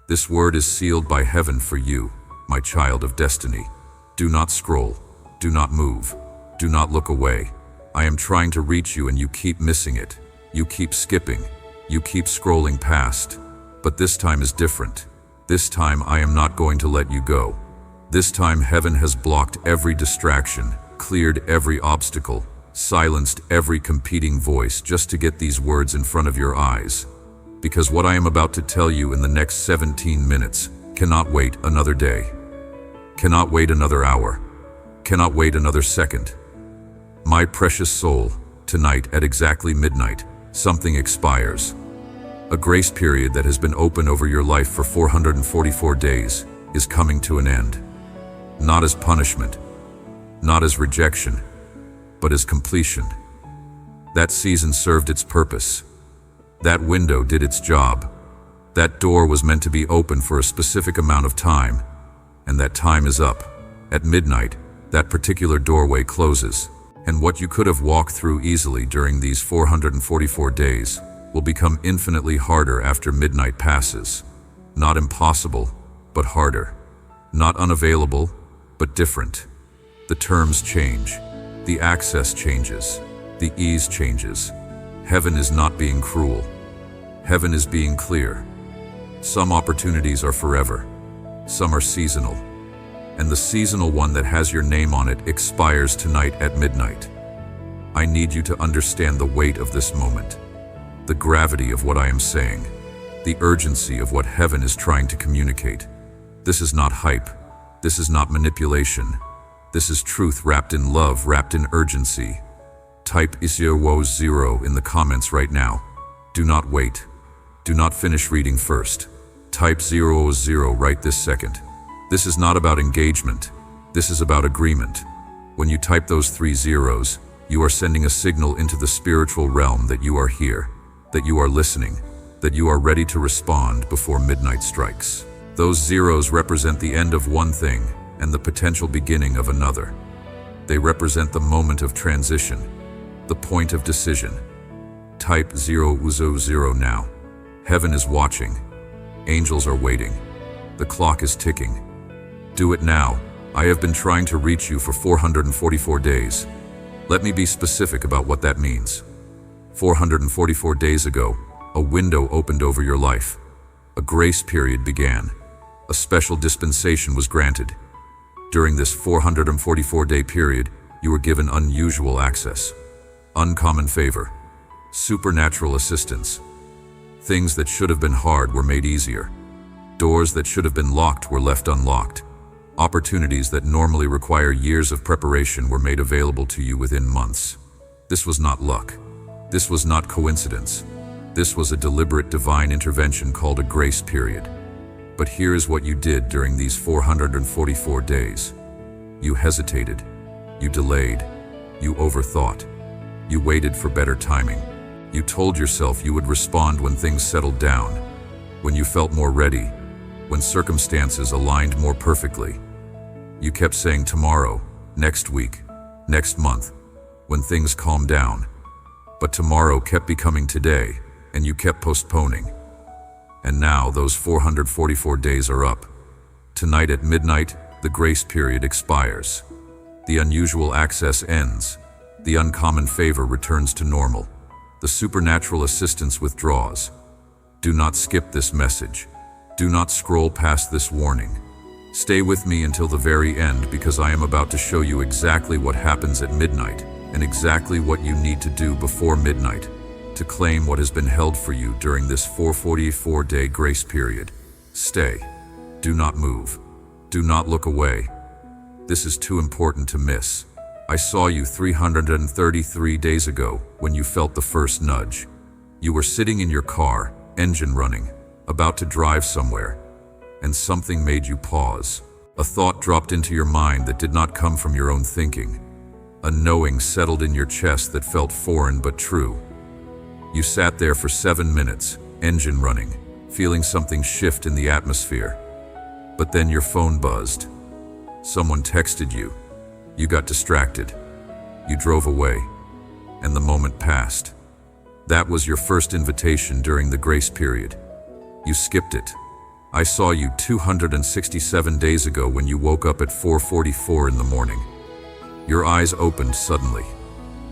This word is sealed by heaven for you, my child of destiny. Do not scroll. Do not move. Do not look away. I am trying to reach you and you keep missing it. You keep skipping. You keep scrolling past. But this time is different. This time I am not going to let you go. This time heaven has blocked every distraction, cleared every obstacle, silenced every competing voice just to get these words in front of your eyes. Because what I am about to tell you in the next 17 minutes cannot wait another day. Cannot wait another hour. Cannot wait another second. My precious soul, tonight at exactly midnight, something expires. A grace period that has been open over your life for 444 days is coming to an end. Not as punishment, not as rejection, but as completion. That season served its purpose. That window did its job. That door was meant to be open for a specific amount of time, and that time is up. At midnight, that particular doorway closes, and what you could have walked through easily during these 444 days will become infinitely harder after midnight passes. Not impossible, but harder. Not unavailable, but different. The terms change. The access changes. The ease changes. Heaven is not being cruel. Heaven is being clear. Some opportunities are forever. Some are seasonal. And the seasonal one that has your name on it expires tonight at midnight. I need you to understand the weight of this moment, the gravity of what I am saying, the urgency of what heaven is trying to communicate. This is not hype. This is not manipulation. This is truth wrapped in love, wrapped in urgency. Type #0 in the comments right now. Do not wait. Do not finish reading first. Type 00 right this second. This is not about engagement. This is about agreement. When you type those 3 zeros, you are sending a signal into the spiritual realm that you are here, that you are listening, that you are ready to respond before midnight strikes. Those zeros represent the end of one thing and the potential beginning of another. They represent the moment of transition, the point of decision. Type 000 now. Heaven is watching. Angels are waiting. The clock is ticking. Do it now. I have been trying to reach you for 444 days. Let me be specific about what that means. 444 days ago, a window opened over your life. A grace period began. A special dispensation was granted. During this 444-day period, you were given unusual access, uncommon favor, supernatural assistance. Things that should have been hard were made easier. Doors that should have been locked were left unlocked. Opportunities that normally require years of preparation were made available to you within months. This was not luck. This was not coincidence. This was a deliberate divine intervention called a grace period. But here is what you did during these 444 days. You hesitated. You delayed. You overthought. You waited for better timing. You told yourself you would respond when things settled down, when you felt more ready, when circumstances aligned more perfectly. You kept saying tomorrow, next week, next month, when things calmed down. But tomorrow kept becoming today, and you kept postponing. And now those 444 days are up. Tonight at midnight, the grace period expires. The unusual access ends. The uncommon favor returns to normal. The supernatural assistance withdraws. Do not skip this message. Do not scroll past this warning. Stay with me until the very end, because I am about to show you exactly what happens at midnight and exactly what you need to do before midnight to claim what has been held for you during this 444-day grace period. Stay. Do not move. Do not look away. This is too important to miss. I saw you 333 days ago when you felt the first nudge. You were sitting in your car, engine running, about to drive somewhere, and something made you pause. A thought dropped into your mind that did not come from your own thinking. A knowing settled in your chest that felt foreign but true. You sat there for 7 minutes, engine running, feeling something shift in the atmosphere. But then your phone buzzed. Someone texted you. You got distracted. You drove away, and the moment passed. That was your first invitation during the grace period. You skipped it. I saw you 267 days ago when you woke up at 4:44 in the morning. Your eyes opened suddenly.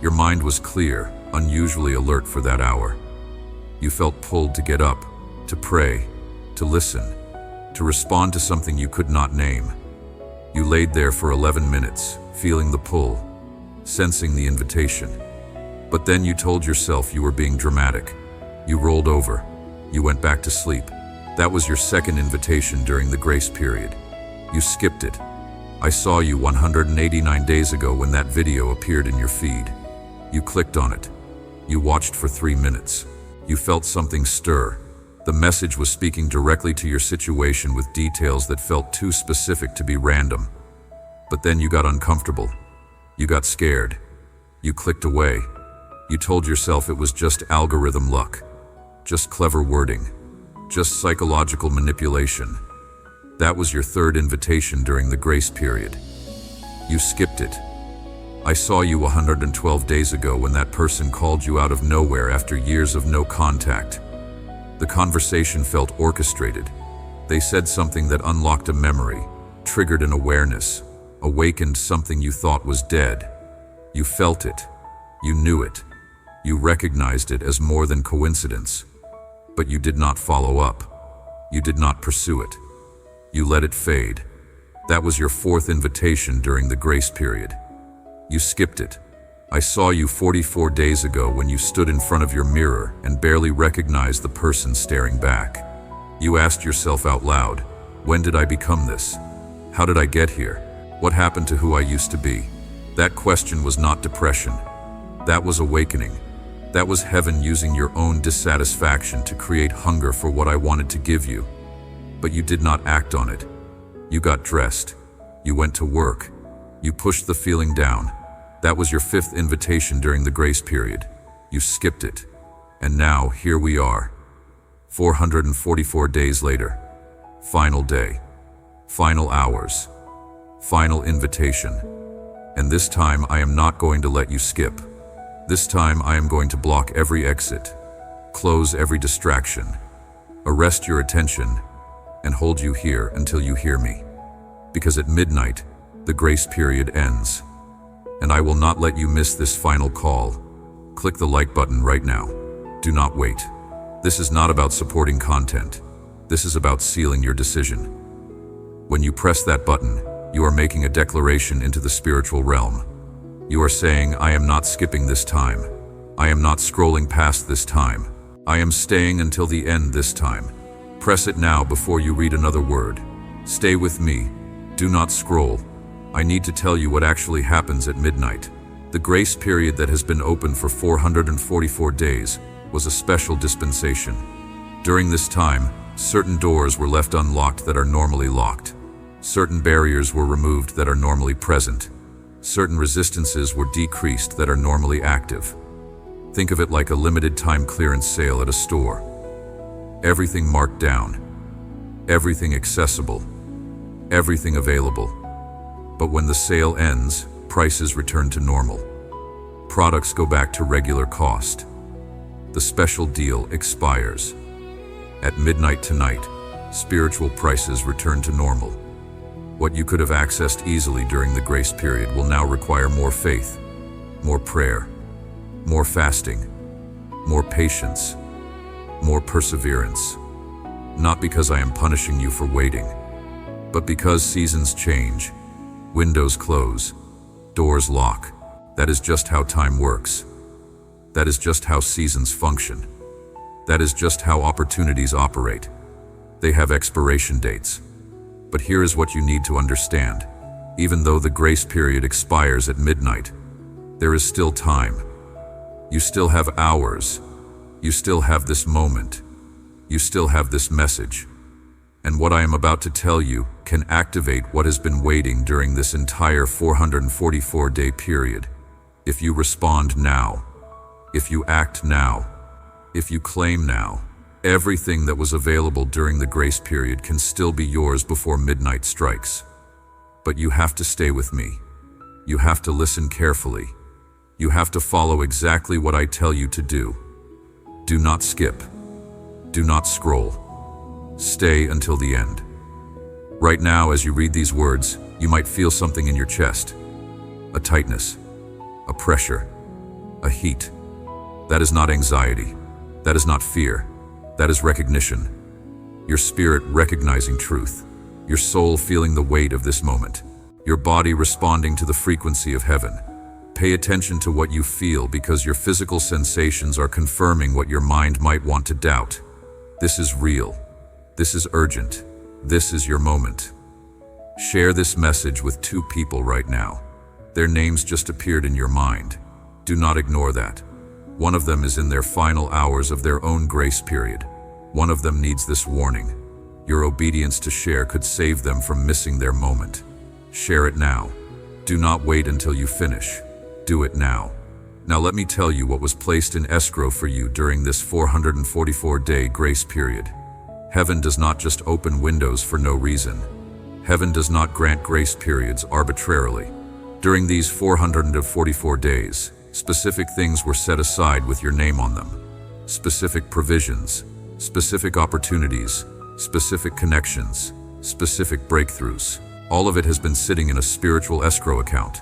Your mind was clear, unusually alert for that hour. You felt pulled to get up, to pray, to listen, to respond to something you could not name. You laid there for 11 minutes, feeling the pull, sensing the invitation. But then you told yourself you were being dramatic. You rolled over. You went back to sleep. That was your second invitation during the grace period. You skipped it. I saw you 189 days ago when that video appeared in your feed. You clicked on it. You watched for 3 minutes. You felt something stir. The message was speaking directly to your situation with details that felt too specific to be random. But then you got uncomfortable. You got scared. You clicked away. You told yourself it was just algorithm luck, just clever wording, just psychological manipulation. That was your third invitation during the grace period. You skipped it. I saw you 112 days ago when that person called you out of nowhere after years of no contact. The conversation felt orchestrated. They said something that unlocked a memory, triggered an awareness, awakened something you thought was dead. You felt it. You knew it. You recognized it as more than coincidence. But you did not follow up. You did not pursue it. You let it fade. That was your fourth invitation during the grace period. You skipped it. I saw you 44 days ago when you stood in front of your mirror and barely recognized the person staring back. You asked yourself out loud, when did I become this? How did I get here? What happened to who I used to be? That question was not depression. That was awakening. That was heaven using your own dissatisfaction to create hunger for what I wanted to give you. But you did not act on it. You got dressed. You went to work. You pushed the feeling down. That was your fifth invitation during the grace period. You skipped it. And now, here we are. 444 days later. Final day. Final hours. Final invitation. And this time I am not going to let you skip. This time I am going to block every exit, close every distraction, arrest your attention, and hold you here until you hear me. Because at midnight, the grace period ends. And I will not let you miss this final call. Click the like button right now. Do not wait. This is not about supporting content. This is about sealing your decision. When you press that button, you are making a declaration into the spiritual realm. You are saying, I am not skipping this time. I am not scrolling past this time. I am staying until the end this time. Press it now before you read another word. Stay with me. Do not scroll. I need to tell you what actually happens at midnight. The grace period that has been open for 444 days was a special dispensation. During this time, certain doors were left unlocked that are normally locked. Certain barriers were removed that are normally present. Certain resistances were decreased that are normally active. Think of it like a limited time clearance sale at a store. Everything marked down, everything accessible, everything available. But when the sale ends, prices return to normal. Products go back to regular cost. The special deal expires. At midnight tonight, spiritual prices return to normal. What you could have accessed easily during the grace period will now require more faith, more prayer, more fasting, more patience, more perseverance. Not because I am punishing you for waiting, but because seasons change, windows close, doors lock. That is just how time works. That is just how seasons function. That is just how opportunities operate. They have expiration dates. But here is what you need to understand. Even though the grace period expires at midnight, there is still time. You still have hours. You still have this moment. You still have this message. And what I am about to tell you can activate what has been waiting during this entire 444-day period. If you respond now, if you act now, if you claim now, everything that was available during the grace period can still be yours before midnight strikes. But you have to stay with me. You have to listen carefully. You have to follow exactly what I tell you to do. Do not skip. Do not scroll. Stay until the end. Right now, as you read these words, you might feel something in your chest. A tightness, a pressure, a heat. That is not anxiety. That is not fear. That is recognition. Your spirit recognizing truth. Your soul feeling the weight of this moment. Your body responding to the frequency of heaven. Pay attention to what you feel because your physical sensations are confirming what your mind might want to doubt. This is real. This is urgent. This is your moment. Share this message with 2 people right now. Their names just appeared in your mind. Do not ignore that. One of them is in their final hours of their own grace period. One of them needs this warning. Your obedience to share could save them from missing their moment. Share it now. Do not wait until you finish. Do it now. Now let me tell you what was placed in escrow for you during this 444-day grace period. Heaven does not just open windows for no reason. Heaven does not grant grace periods arbitrarily. During these 444 days, specific things were set aside with your name on them. Specific provisions, specific opportunities, specific connections, specific breakthroughs. All of it has been sitting in a spiritual escrow account,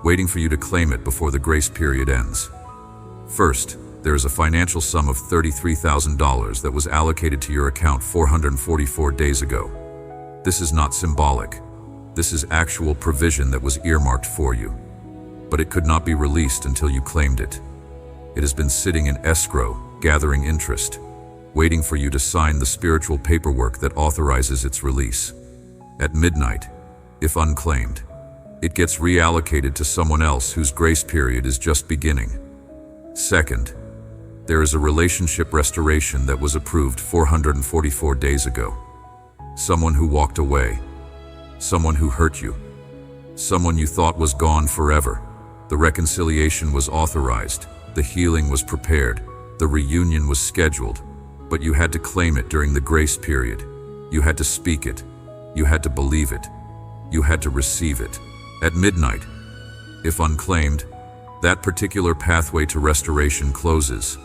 waiting for you to claim it before the grace period ends. First, there is a financial sum of $33,000 that was allocated to your account 444 days ago. This is not symbolic. This is actual provision that was earmarked for you. But it could not be released until you claimed it. It has been sitting in escrow, gathering interest, waiting for you to sign the spiritual paperwork that authorizes its release. At midnight, if unclaimed, it gets reallocated to someone else whose grace period is just beginning. Second, there is a relationship restoration that was approved 444 days ago. Someone who walked away, someone who hurt you, someone you thought was gone forever. The reconciliation was authorized, the healing was prepared, the reunion was scheduled, but you had to claim it during the grace period. You had to speak it. You had to believe it. You had to receive it. At midnight, if unclaimed, that particular pathway to restoration closes,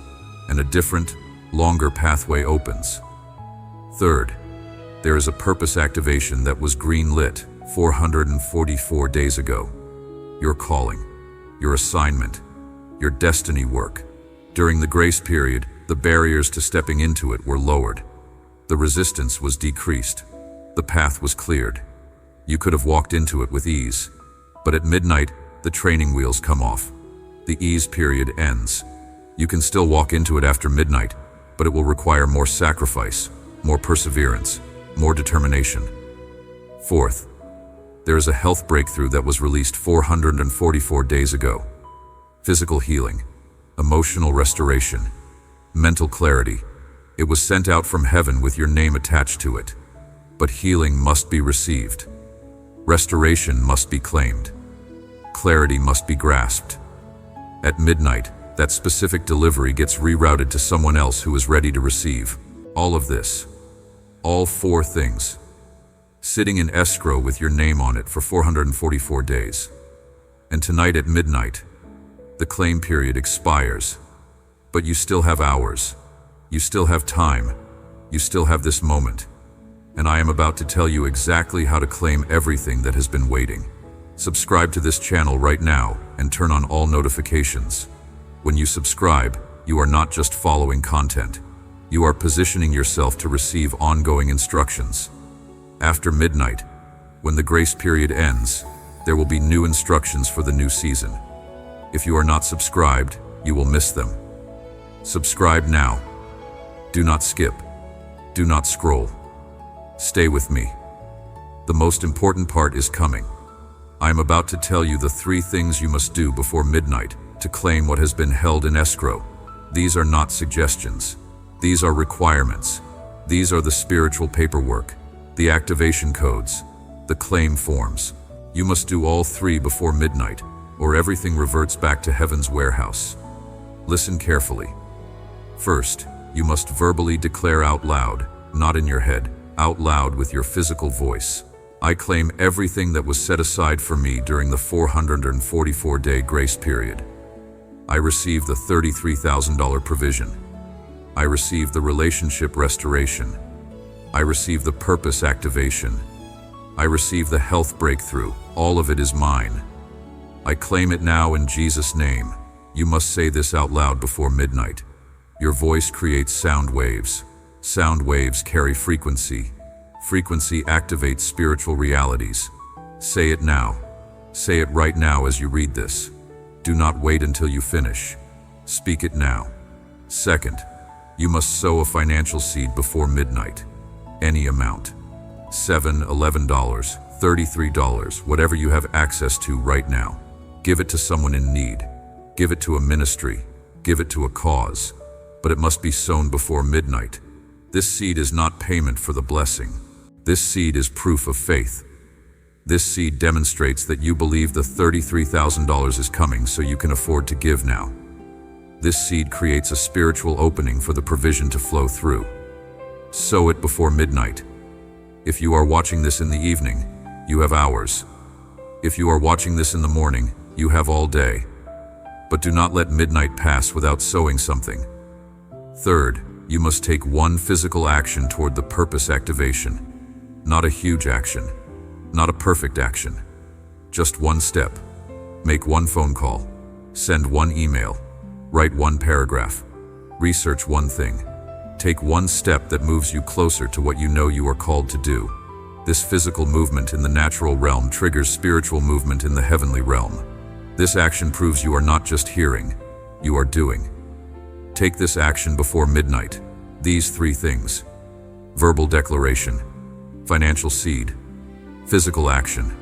and a different, longer pathway opens. Third, there is a purpose activation that was green-lit 444 days ago. Your calling, your assignment, your destiny work. During the grace period, the barriers to stepping into it were lowered. The resistance was decreased. The path was cleared. You could have walked into it with ease, but at midnight, the training wheels come off. The ease period ends. You can still walk into it after midnight, but it will require more sacrifice, more perseverance, more determination. Fourth, there is a health breakthrough that was released 444 days ago. Physical healing, emotional restoration, mental clarity. It was sent out from heaven with your name attached to it. But healing must be received. Restoration must be claimed. Clarity must be grasped. At midnight, that specific delivery gets rerouted to someone else who is ready to receive. All of this, all 4 things, sitting in escrow with your name on it for 444 days. And tonight at midnight, the claim period expires. But you still have hours. You still have time. You still have this moment. And I am about to tell you exactly how to claim everything that has been waiting. Subscribe to this channel right now and turn on all notifications. When you subscribe, you are not just following content. You are positioning yourself to receive ongoing instructions. After midnight, when the grace period ends, there will be new instructions for the new season. If you are not subscribed, you will miss them. Subscribe now. Do not skip. Do not scroll. Stay with me. The most important part is coming. I am about to tell you the 3 things you must do before midnight to claim what has been held in escrow. These are not suggestions. These are requirements. These are the spiritual paperwork, the activation codes, the claim forms. You must do all 3 before midnight, or everything reverts back to heaven's warehouse. Listen carefully. First, you must verbally declare out loud, not in your head, out loud with your physical voice. I claim everything that was set aside for me during the 444-day grace period. I receive the $33,000 provision. I receive the relationship restoration. I receive the purpose activation. I receive the health breakthrough. All of it is mine. I claim it now in Jesus' name. You must say this out loud before midnight. Your voice creates sound waves. Sound waves carry frequency. Frequency activates spiritual realities. Say it now. Say it right now as you read this. Do not wait until you finish. Speak it now. Second, you must sow a financial seed before midnight. Any amount. $7, $11, $33, whatever you have access to right now. Give it to someone in need. Give it to a ministry. Give it to a cause. But it must be sown before midnight. This seed is not payment for the blessing. This seed is proof of faith. This seed demonstrates that you believe the $33,000 is coming so you can afford to give now. This seed creates a spiritual opening for the provision to flow through. Sow it before midnight. If you are watching this in the evening, you have hours. If you are watching this in the morning, you have all day. But do not let midnight pass without sowing something. Third, you must take one physical action toward the purpose activation. Not a huge action. Not a perfect action. Just one step. Make one phone call. Send one email. Write one paragraph. Research one thing. Take one step that moves you closer to what you know you are called to do. This physical movement in the natural realm triggers spiritual movement in the heavenly realm. This action proves you are not just hearing, you are doing. Take this action before midnight. These three things: verbal declaration, financial seed, physical action.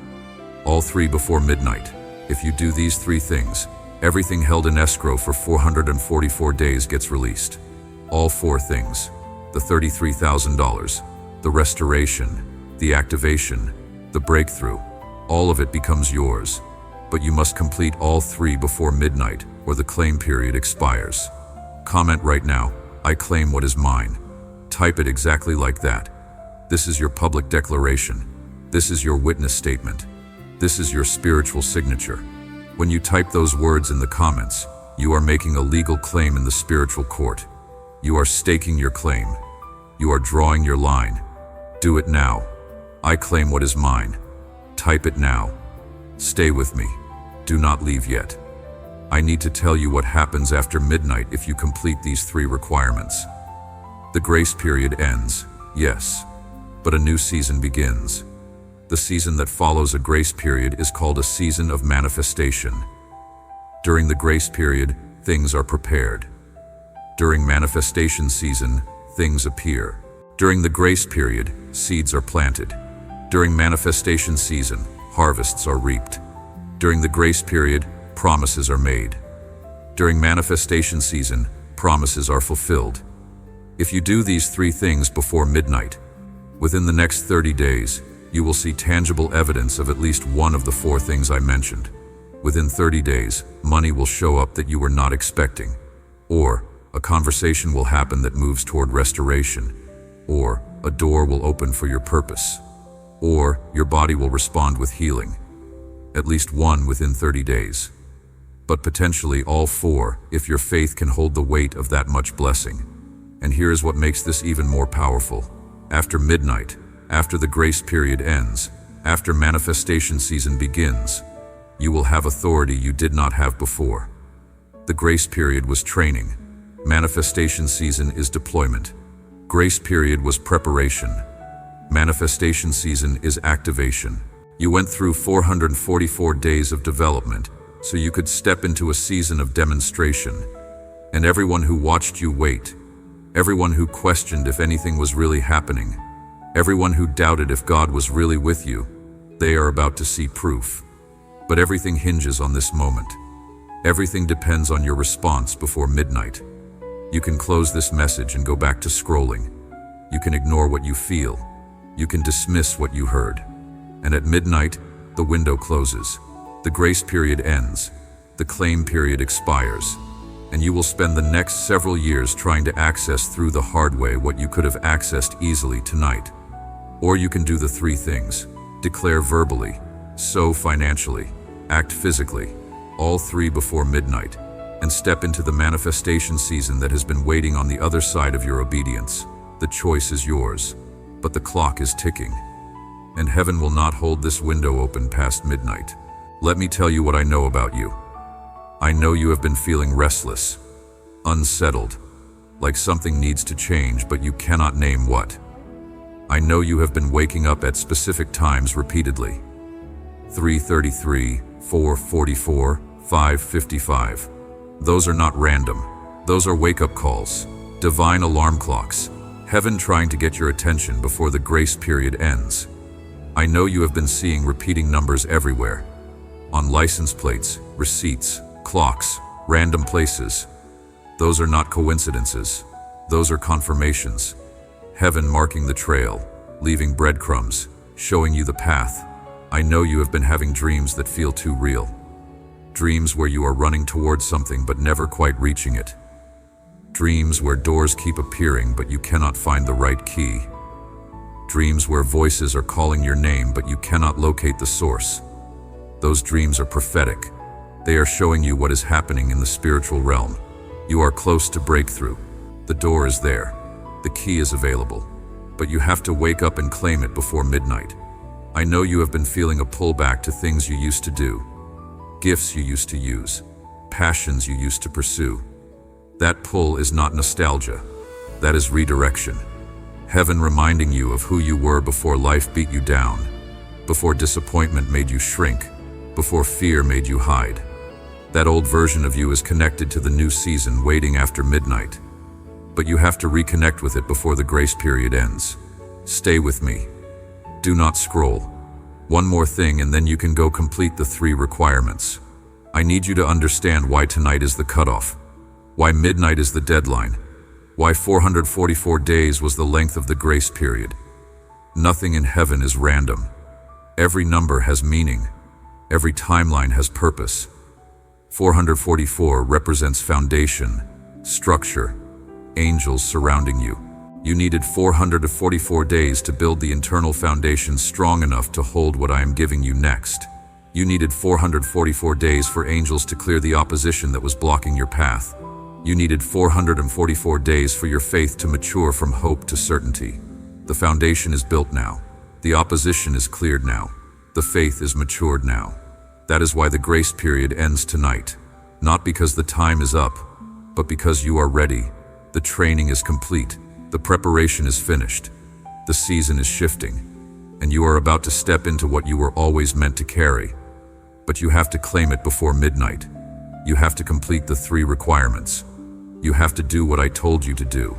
All three before midnight. If you do these three things, everything held in escrow for 444 days gets released. All four things: the $33,000, the restoration, the activation, the breakthrough, all of it becomes yours. But you must complete all three before midnight or the claim period expires. Comment right now, "I claim what is mine." Type it exactly like that. This is your public declaration. This is your witness statement. This is your spiritual signature. When you type those words in the comments, you are making a legal claim in the spiritual court. You are staking your claim. You are drawing your line. Do it now. I claim what is mine. Type it now. Stay with me. Do not leave yet. I need to tell you what happens after midnight if you complete these three requirements. The grace period ends, yes, but a new season begins. The season that follows a grace period is called a season of manifestation. During the grace period, things are prepared. During manifestation season, things appear. During the grace period, seeds are planted. During manifestation season, harvests are reaped. During the grace period, promises are made. During manifestation season, promises are fulfilled. If you do these three things before midnight, within the next 30 days, you will see tangible evidence of at least one of the four things I mentioned. Within 30 days, money will show up that you were not expecting, or a conversation will happen that moves toward restoration, or a door will open for your purpose, or your body will respond with healing. At least one within 30 days. But potentially all four if your faith can hold the weight of that much blessing. And here is what makes this even more powerful. After midnight, after the grace period ends, after manifestation season begins, you will have authority you did not have before. The grace period was training. Manifestation season is deployment. Grace period was preparation. Manifestation season is activation. You went through 444 days of development so you could step into a season of demonstration. And everyone who watched you wait, everyone who questioned if anything was really happening, everyone who doubted if God was really with you, they are about to see proof. But everything hinges on this moment. Everything depends on your response before midnight. You can close this message and go back to scrolling. You can ignore what you feel. You can dismiss what you heard. And at midnight, the window closes. The grace period ends. The claim period expires. And you will spend the next several years trying to access through the hard way what you could have accessed easily tonight. Or you can do the three things: declare verbally, sow financially, act physically, all three before midnight, and step into the manifestation season that has been waiting on the other side of your obedience. The choice is yours. but the clock is ticking, and heaven will not hold this window open past midnight. Let me tell you what I know about you. I know you have been feeling restless, unsettled, like something needs to change, but you cannot name what. I know you have been waking up at specific times repeatedly. 3:33, 4:44, 5:55. Those are not random. Those are wake-up calls, divine alarm clocks, heaven trying to get your attention before the grace period ends. I know you have been seeing repeating numbers everywhere, on license plates, receipts, clocks, random places. Those are not coincidences. Those are confirmations. Heaven marking the trail, leaving breadcrumbs, showing you the path. I know you have been having dreams that feel too real. Dreams where you are running towards something but never quite reaching it. Dreams where doors keep appearing but you cannot find the right key. Dreams where voices are calling your name but you cannot locate the source. Those dreams are prophetic. They are showing you what is happening in the spiritual realm. You are close to breakthrough. The door is there. The key is available. But you have to wake up and claim it before midnight. I know you have been feeling a pullback to things you used to do, gifts you used to use, passions you used to pursue. That pull is not nostalgia. That is redirection. Heaven reminding you of who you were before life beat you down, before disappointment made you shrink, before fear made you hide. That old version of you is connected to the new season waiting after midnight. But you have to reconnect with it before the grace period ends. Stay with me. Do not scroll. One more thing and then you can go complete the 3 requirements. I need you to understand why tonight is the cutoff, why midnight is the deadline, why 444 days was the length of the grace period. Nothing in heaven is random. Every number has meaning. Every timeline has purpose. 444 represents foundation, structure, angels surrounding you. You needed 444 days to build the internal foundation strong enough to hold what I am giving you next. You needed 444 days for angels to clear the opposition that was blocking your path. You needed 444 days for your faith to mature from hope to certainty. The foundation is built now. The opposition is cleared now. The faith is matured now. That is why the grace period ends tonight. Not because the time is up, but because you are ready. The training is complete. The preparation is finished. The season is shifting. And you are about to step into what you were always meant to carry. But you have to claim it before midnight. You have to complete the 3 requirements. You have to do what I told you to do.